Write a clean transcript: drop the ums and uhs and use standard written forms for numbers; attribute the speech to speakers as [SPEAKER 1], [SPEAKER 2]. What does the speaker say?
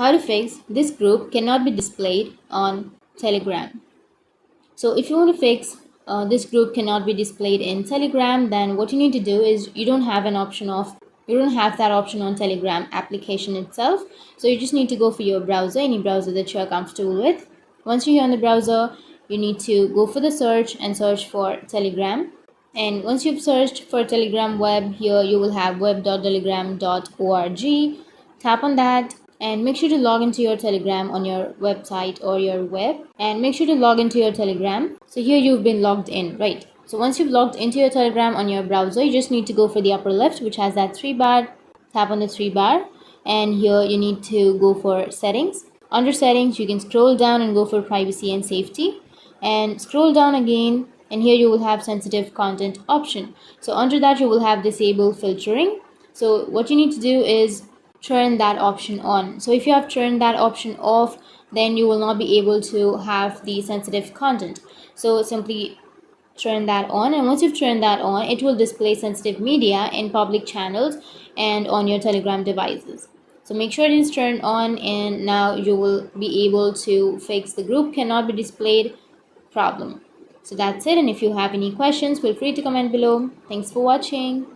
[SPEAKER 1] How to fix this group cannot be displayed on Telegram. So if you want to fix this group cannot be displayed in Telegram, then what you need to do is you don't have that option on Telegram application itself. So you just need to go for your browser, any browser that you are comfortable with. Once you're here on the browser, you need to go for the search and search for Telegram. And once you've searched for Telegram web, here you will have web.telegram.org. Tap on that and make sure to log into your Telegram on your website or your web, and make sure to log into your Telegram. So here you've been logged in, right? So once you've logged into your Telegram on your browser, you just need to go for the upper left, which has that three bar. Tap on the three bar, and here you need to go for settings. Under settings, you can scroll down and go for privacy and safety, and scroll down again, and here you will have sensitive content option. So under that you will have disable filtering. So what you need to do is turn that option on. So if you have turned that option off, then you will not be able to have the sensitive content. So simply turn that on, and once you've turned that on, it will display sensitive media in public channels and on your Telegram devices. So make sure it is turned on, and now you will be able to fix the group cannot be displayed problem. So that's it, and if you have any questions, feel free to comment below. Thanks for watching.